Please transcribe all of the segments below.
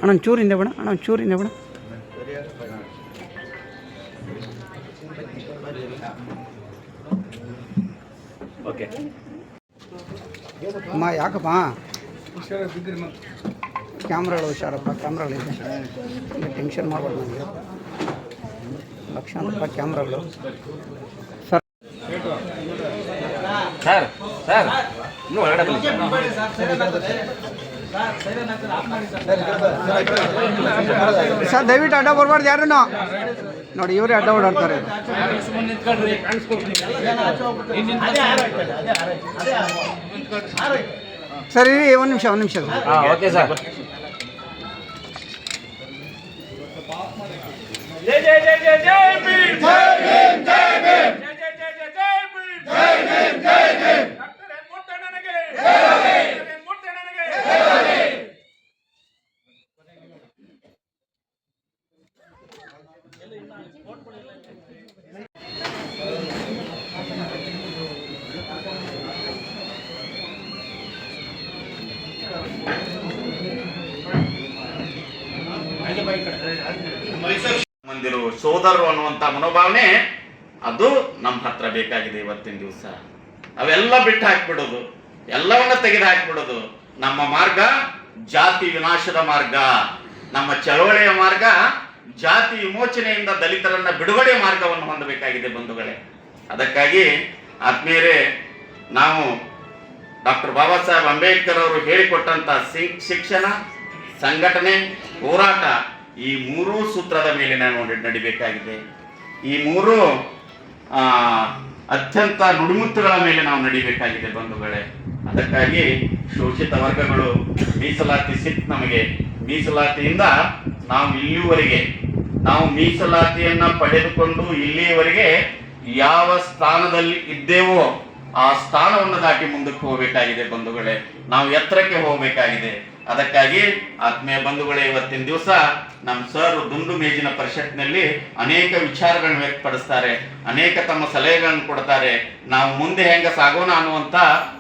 ಅಣ್ಣ ಚೂರಿಂದ ಬೇಡ, ಅಣ್ಣ ಚೂರಿಂದ ಬೇಡ. ಓಕೆ ಅಮ್ಮ ಯಾಕಪ್ಪ ಕ್ಯಾಮ್ರಾಗಳು ಹುಷಾರಪ್ಪ, ಕ್ಯಾಮ್ರಾಗಳಿದೆ, ಟೆನ್ಷನ್ ಮಾಡಬಾರ್ದು ನನಗೆ. ಲಕ್ಷಾಂತರ ರೂಪಾಯಿ ಕ್ಯಾಮ್ರಾಗಳು. ಸರ್ ಸರ್ ಸರ್ ಇನ್ನೂ ಒಳಗಡೆ ಸರ್ ದಯವಿಟ್ಟು ಅಡ್ಡ ಬರಬಾರ್ದು ಯಾರು ನೋಡಿ, ಇವರೇ ಅಡ್ಡ ಓಡಾಡ್ತಾರೆ. ಸರ್ ಇರಿ, ಒಂದು ನಿಮಿಷ ಓಕೆ ಸರ್. ಜೈ ಜೈ ಜೈ ಜೈ ಜೈ ಭೀಮ್, ಜೈ ಭೀಮ್, ಜೈ ಭೀಮ್, ಜೈ ಜೈ ಜೈ ಜೈ ಜೈ ಭೀಮ್, ಜೈ ಭೀಮ್, ಜೈ ಭೀಮ್. ಡಾಕ್ಟರ್ ಮುಟ್ಟಣ್ಣನಿಗೆ ಜೈ, ಡಾಕ್ಟರ್ ಮುಟ್ಟಣ್ಣನಿಗೆ ಜೈ. ಮಂದಿರು ಸೋದರರು ಅನ್ನುವಂಥ ಮನೋಭಾವನೆ ಅದು ನಮ್ಮ ಹತ್ರ ಬೇಕಾಗಿದೆ ಇವತ್ತಿನ ದಿವಸ. ಅವೆಲ್ಲ ಬಿಟ್ಟು ಹಾಕ್ಬಿಡೋದು, ಎಲ್ಲವನ್ನ ತೆಗೆದು ಹಾಕ್ಬಿಡೋದು. ನಮ್ಮ ಮಾರ್ಗ ಜಾತಿ ವಿನಾಶದ ಮಾರ್ಗ, ನಮ್ಮ ಚಳವಳಿಯ ಮಾರ್ಗ ಜಾತಿ ವಿಮೋಚನೆಯಿಂದ ದಲಿತರನ್ನ ಬಿಡುಗಡೆ ಮಾರ್ಗವನ್ನು ಹೊಂದಬೇಕಾಗಿದೆ ಬಂಧುಗಳೇ. ಅದಕ್ಕಾಗಿ ಆತ್ಮೀಯರೇ, ನಾವು ಡಾಕ್ಟರ್ ಬಾಬಾ ಸಾಹೇಬ್ ಅಂಬೇಡ್ಕರ್ ಅವರು ಹೇಳಿಕೊಟ್ಟಂತ ಶಿಕ್ಷಣ, ಸಂಘಟನೆ, ಹೋರಾಟ, ಈ ಮೂರೂ ಸೂತ್ರದ ಮೇಲೆ ನಾವು ನಡಿಬೇಕಾಗಿದೆ. ಈ ಮೂರು ಅತ್ಯಂತ ನುಡಿಮುತ್ತುಗಳ ಮೇಲೆ ನಾವು ನಡಿಬೇಕಾಗಿದೆ ಬಂಧುಗಳೇ. ಅದಕ್ಕಾಗಿ ಶೋಷಿತ ವರ್ಗಗಳು ಮೀಸಲಾತಿ ಸಿಕ್ತು ನಮಗೆ. ಮೀಸಲಾತಿಯಿಂದ ನಾವು ಇಲ್ಲಿವರೆಗೆ, ನಾವು ಮೀಸಲಾತಿಯನ್ನ ಪಡೆದುಕೊಂಡು ಇಲ್ಲಿಯವರೆಗೆ ಯಾವ ಸ್ಥಾನದಲ್ಲಿ ಇದ್ದೇವೋ ಆ ಸ್ಥಾನವನ್ನು ದಾಟಿ ಮುಂದಕ್ಕೆ ಹೋಗಬೇಕಾಗಿದೆ ಬಂಧುಗಳೇ. ನಾವು ಎತ್ತರಕ್ಕೆ ಹೋಗಬೇಕಾಗಿದೆ. ಅದಕ್ಕಾಗಿ ಆತ್ಮೀಯ ಬಂಧುಗಳೇ, ಇವತ್ತಿನ ದಿವಸ ನಮ್ಮ ಸರ್ ದುಂಡು ಮೇಜಿನ ಪರಿಷತ್ನಲ್ಲಿ ಅನೇಕ ವಿಚಾರಗಳನ್ನು ವ್ಯಕ್ತಪಡಿಸ್ತಾರೆ, ಅನೇಕ ತಮ್ಮ ಸಲಹೆಗಳನ್ನು ಕೊಡ್ತಾರೆ. ನಾವು ಮುಂದೆ ಹೆಂಗ ಸಾಗೋಣ ಅನ್ನುವಂತ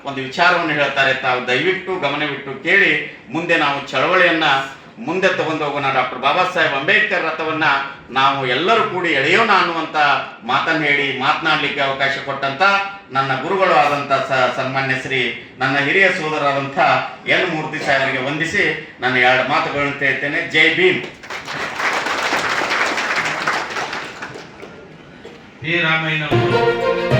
ಒಂದು ವಿಚಾರವನ್ನು ಹೇಳ್ತಾರೆ. ತಾವು ದಯವಿಟ್ಟು ಗಮನವಿಟ್ಟು ಕೇಳಿ, ಮುಂದೆ ನಾವು ಚಳವಳಿಯನ್ನ ಮುಂದೆ ತಗೊಂಡು ಹೋಗೋಣ. ಡಾಕ್ಟರ್ ಬಾಬಾ ಸಾಹೇಬ್ ಅಂಬೇಡ್ಕರ್ ರಥವನ್ನ ನಾವು ಎಲ್ಲರೂ ಕೂಡಿ ಎಳೆಯೋಣ ಅನ್ನುವಂತ ಮಾತನ್ನು ಹೇಳಿ ಮಾತನಾಡಲಿಕ್ಕೆ ಅವಕಾಶ ಕೊಟ್ಟಂತ ನನ್ನ ಗುರುಗಳು ಆದಂತ ಸನ್ಮಾನ್ಯ ಶ್ರೀ ನನ್ನ ಹಿರಿಯ ಸೋದರರಾದಂಥ ಎನ್ ಮೂರ್ತಿ ಸಾಹೇಬರಿಗೆ ವಂದಿಸಿ ನನ್ನ 2 ಮಾತುಗಳನ್ನು ಹೇಳ್ತೇನೆ. ಜೈ ಭೀಮ್. ಶ್ರೀರಾಮಯ್ಯನವರು